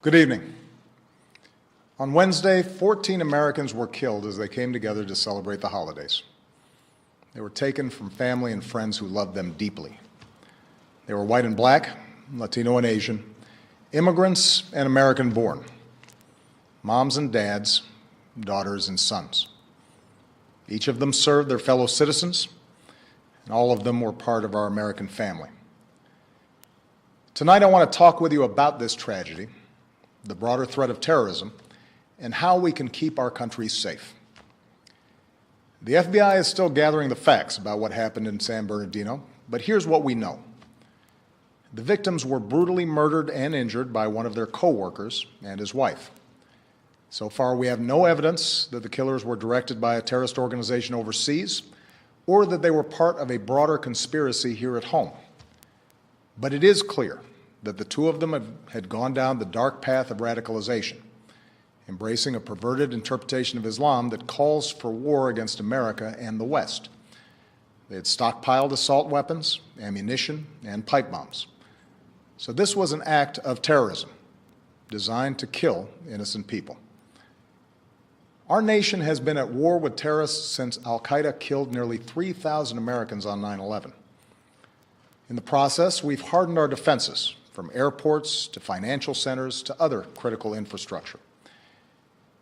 Good evening. On Wednesday, 14 Americans were killed as they came together to celebrate the holidays. They were taken from family and friends who loved them deeply. They were white and black, Latino and Asian, immigrants and American-born, moms and dads, daughters and sons. Each of them served their fellow citizens, and all of them were part of our American family. Tonight I want to talk with you about this tragedy, the broader threat of terrorism, and how we can keep our country safe. The FBI is still gathering the facts about what happened in San Bernardino, but here's what we know. The victims were brutally murdered and injured by one of their co-workers and his wife. So far, we have no evidence that the killers were directed by a terrorist organization overseas or that they were part of a broader conspiracy here at home. But it is clear that the two of them had gone down the dark path of radicalization, embracing a perverted interpretation of Islam that calls for war against America and the West. They had stockpiled assault weapons, ammunition, and pipe bombs. So this was an act of terrorism designed to kill innocent people. Our nation has been at war with terrorists since al-Qaeda killed nearly 3,000 Americans on 9/11. In the process, we've hardened our defenses, from airports to financial centers to other critical infrastructure.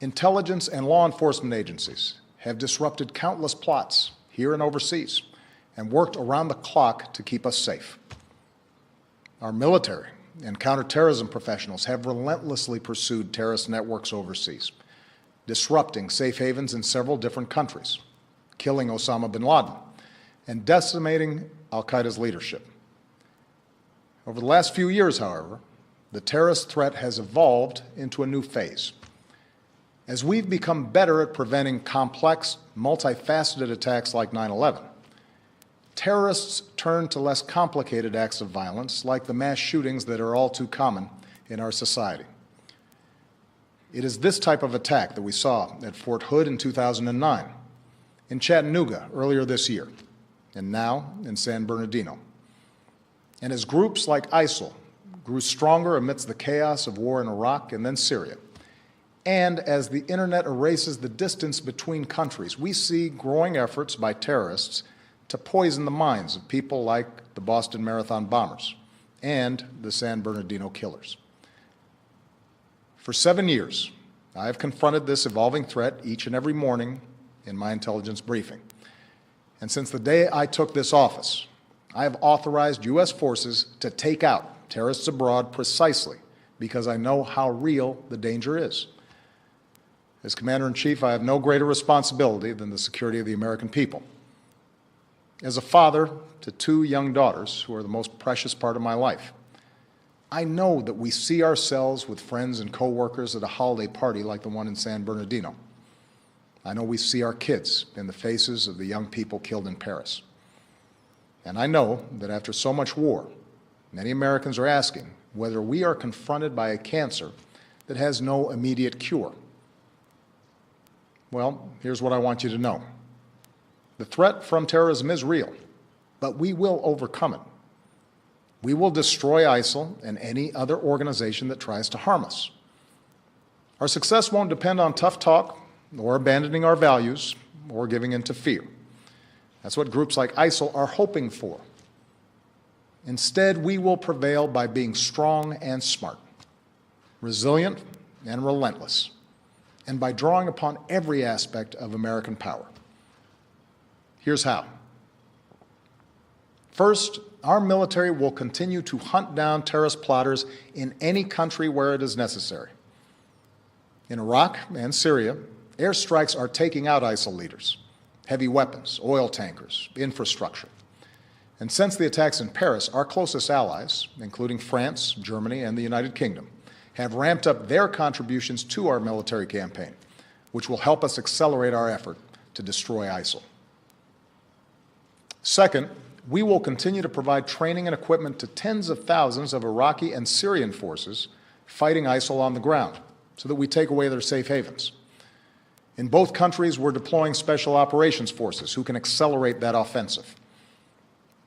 Intelligence and law enforcement agencies have disrupted countless plots here and overseas and worked around the clock to keep us safe. Our military and counterterrorism professionals have relentlessly pursued terrorist networks overseas, disrupting safe havens in several different countries, killing Osama bin Laden, and decimating al-Qaeda's leadership. Over the last few years, however, the terrorist threat has evolved into a new phase. As we've become better at preventing complex, multifaceted attacks like 9/11, terrorists turn to less complicated acts of violence like the mass shootings that are all too common in our society. It is this type of attack that we saw at Fort Hood in 2009, in Chattanooga earlier this year, and now in San Bernardino. And as groups like ISIL grew stronger amidst the chaos of war in Iraq and then Syria, and as the internet erases the distance between countries, we see growing efforts by terrorists to poison the minds of people like the Boston Marathon bombers and the San Bernardino killers. For 7 years, I have confronted this evolving threat each and every morning in my intelligence briefing. And since the day I took this office, I have authorized U.S. forces to take out terrorists abroad precisely because I know how real the danger is. As Commander-in-Chief, I have no greater responsibility than the security of the American people. As a father to 2 young daughters who are the most precious part of my life, I know that we see ourselves with friends and co-workers at a holiday party like the one in San Bernardino. I know we see our kids in the faces of the young people killed in Paris. And I know that after so much war, many Americans are asking whether we are confronted by a cancer that has no immediate cure. Well, here's what I want you to know. The threat from terrorism is real, but we will overcome it. We will destroy ISIL and any other organization that tries to harm us. Our success won't depend on tough talk or abandoning our values or giving in to fear. That's what groups like ISIL are hoping for. Instead, we will prevail by being strong and smart, resilient and relentless, and by drawing upon every aspect of American power. Here's how. First, our military will continue to hunt down terrorist plotters in any country where it is necessary. In Iraq and Syria, airstrikes are taking out ISIL leaders, heavy weapons, oil tankers, infrastructure. And since the attacks in Paris, our closest allies, including France, Germany, and the United Kingdom, have ramped up their contributions to our military campaign, which will help us accelerate our effort to destroy ISIL. Second, we will continue to provide training and equipment to tens of thousands of Iraqi and Syrian forces fighting ISIL on the ground so that we take away their safe havens. In both countries, we're deploying special operations forces who can accelerate that offensive.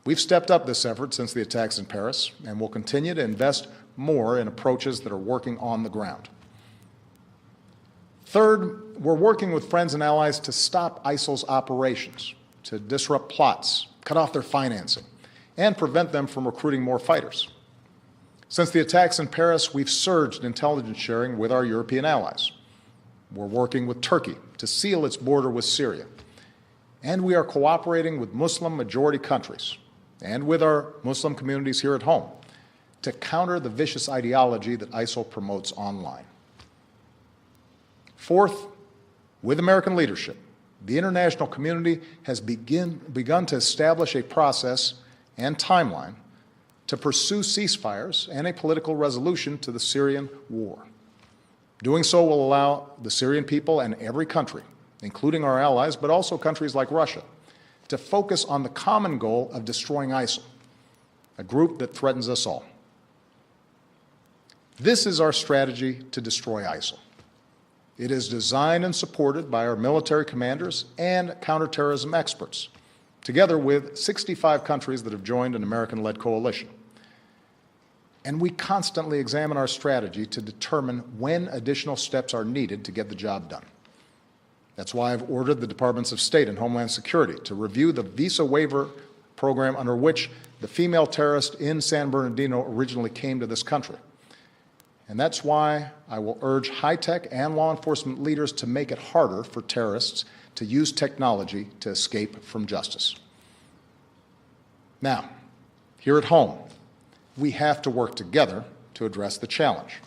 We've stepped up this effort since the attacks in Paris and will continue to invest more in approaches that are working on the ground. Third, we're working with friends and allies to stop ISIL's operations, to disrupt plots, cut off their financing, and prevent them from recruiting more fighters. Since the attacks in Paris, we've surged intelligence sharing with our European allies. We're working with Turkey to seal its border with Syria. And we are cooperating with Muslim-majority countries and with our Muslim communities here at home to counter the vicious ideology that ISIL promotes online. Fourth, with American leadership, the international community has begun to establish a process and timeline to pursue ceasefires and a political resolution to the Syrian war. Doing so will allow the Syrian people and every country, including our allies, but also countries like Russia, to focus on the common goal of destroying ISIL, a group that threatens us all. This is our strategy to destroy ISIL. It is designed and supported by our military commanders and counterterrorism experts, together with 65 countries that have joined an American-led coalition. And we constantly examine our strategy to determine when additional steps are needed to get the job done. That's why I've ordered the Departments of State and Homeland Security to review the visa waiver program under which the female terrorist in San Bernardino originally came to this country. And that's why I will urge high-tech and law enforcement leaders to make it harder for terrorists to use technology to escape from justice. Now, here at home, we have to work together to address the challenge.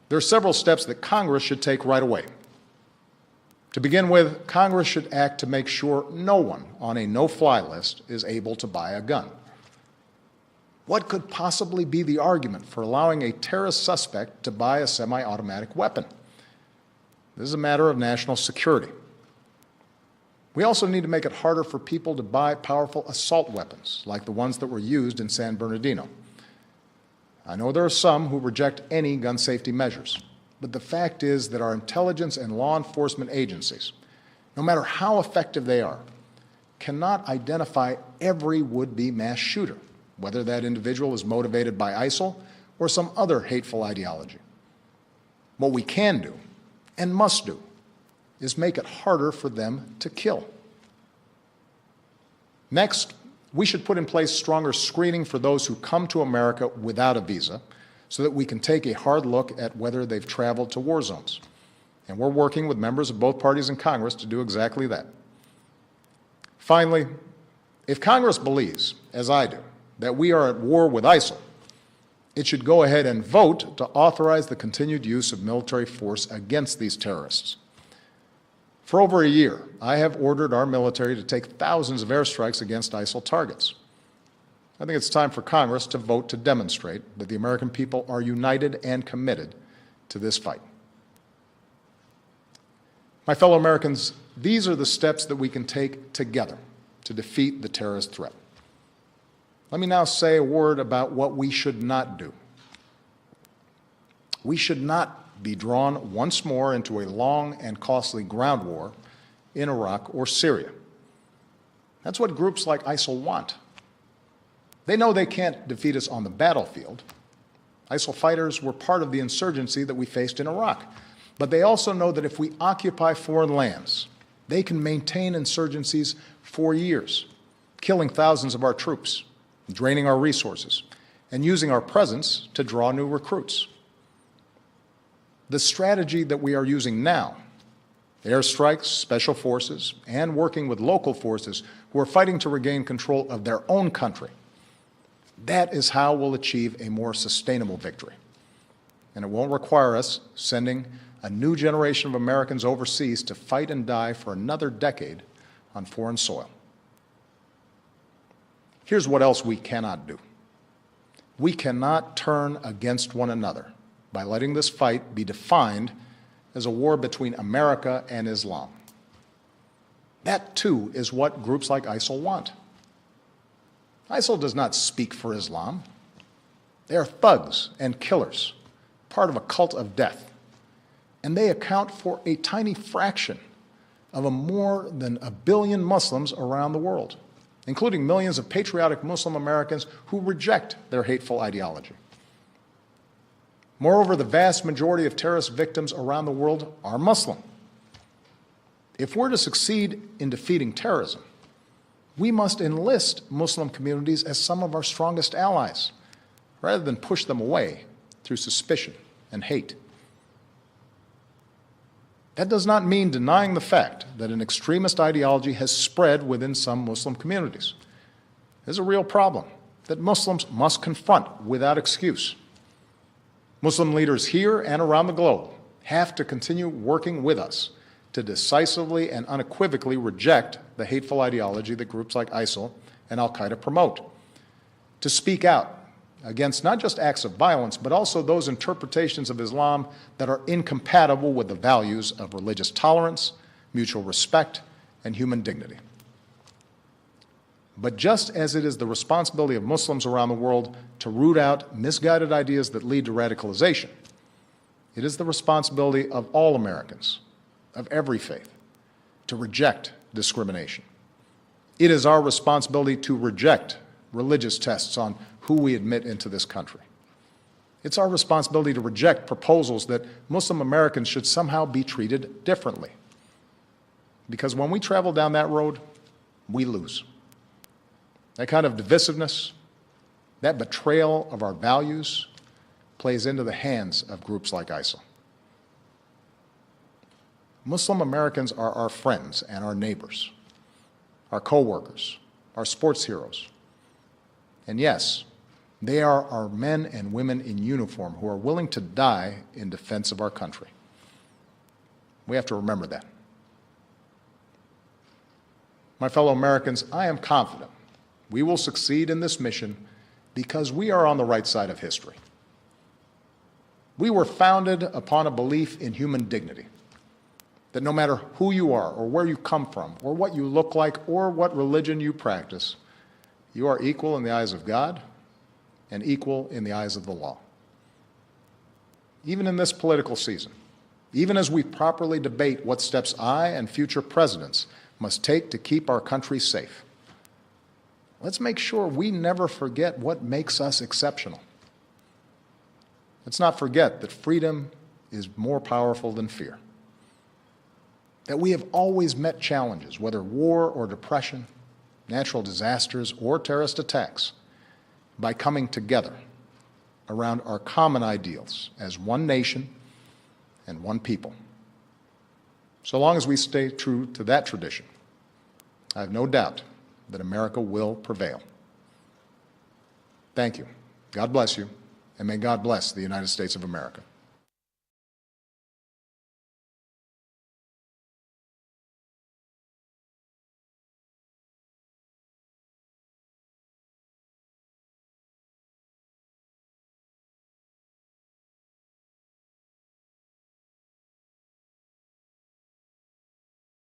There are several steps that Congress should take right away. To begin with, Congress should act to make sure no one on a no-fly list is able to buy a gun. What could possibly be the argument for allowing a terrorist suspect to buy a semi-automatic weapon? This is a matter of national security. We also need to make it harder for people to buy powerful assault weapons, like the ones that were used in San Bernardino. I know there are some who reject any gun safety measures, but the fact is that our intelligence and law enforcement agencies, no matter how effective they are, cannot identify every would-be mass shooter, whether that individual is motivated by ISIL or some other hateful ideology. What we can do, and must do, is make it harder for them to kill. Next, we should put in place stronger screening for those who come to America without a visa so that we can take a hard look at whether they've traveled to war zones. And we're working with members of both parties in Congress to do exactly that. Finally, if Congress believes, as I do, that we are at war with ISIL, it should go ahead and vote to authorize the continued use of military force against these terrorists. For over a year, I have ordered our military to take thousands of airstrikes against ISIL targets. I think it's time for Congress to vote to demonstrate that the American people are united and committed to this fight. My fellow Americans, these are the steps that we can take together to defeat the terrorist threat. Let me now say a word about what we should not do. We should not be drawn once more into a long and costly ground war in Iraq or Syria. That's what groups like ISIL want. They know they can't defeat us on the battlefield. ISIL fighters were part of the insurgency that we faced in Iraq. But they also know that if we occupy foreign lands, they can maintain insurgencies for years, killing thousands of our troops, draining our resources, and using our presence to draw new recruits. The strategy that we are using now, airstrikes, special forces, and working with local forces who are fighting to regain control of their own country, that is how we'll achieve a more sustainable victory. And it won't require us sending a new generation of Americans overseas to fight and die for another decade on foreign soil. Here's what else we cannot do. We cannot turn against one another by letting this fight be defined as a war between America and Islam. That, too, is what groups like ISIL want. ISIL does not speak for Islam. They are thugs and killers, part of a cult of death. And they account for a tiny fraction of more than 1 billion Muslims around the world. including millions of patriotic Muslim Americans who reject their hateful ideology. Moreover, the vast majority of terrorist victims around the world are Muslim. If we're to succeed in defeating terrorism, we must enlist Muslim communities as some of our strongest allies, rather than push them away through suspicion and hate. That does not mean denying the fact that an extremist ideology has spread within some Muslim communities. There's a real problem that Muslims must confront without excuse. Muslim leaders here and around the globe have to continue working with us to decisively and unequivocally reject the hateful ideology that groups like ISIL and al-Qaeda promote, to speak out against not just acts of violence, but also those interpretations of Islam that are incompatible with the values of religious tolerance, mutual respect, and human dignity. But just as it is the responsibility of Muslims around the world to root out misguided ideas that lead to radicalization, it is the responsibility of all Americans, of every faith, to reject discrimination. It is our responsibility to reject religious tests on who we admit into this country. It's our responsibility to reject proposals that Muslim Americans should somehow be treated differently. Because when we travel down that road, we lose. That kind of divisiveness, that betrayal of our values, plays into the hands of groups like ISIL. Muslim Americans are our friends and our neighbors, our co-workers, our sports heroes. And yes, they are our men and women in uniform who are willing to die in defense of our country. We have to remember that. My fellow Americans, I am confident we will succeed in this mission because we are on the right side of history. We were founded upon a belief in human dignity, that no matter who you are or where you come from or what you look like or what religion you practice, you are equal in the eyes of God and equal in the eyes of the law. Even in this political season, even as we properly debate what steps I and future presidents must take to keep our country safe, let's make sure we never forget what makes us exceptional. Let's not forget that freedom is more powerful than fear, that we have always met challenges, whether war or depression, natural disasters or terrorist attacks, by coming together around our common ideals as one nation and one people. So long as we stay true to that tradition, I have no doubt that America will prevail. Thank you. God bless you, and may God bless the United States of America.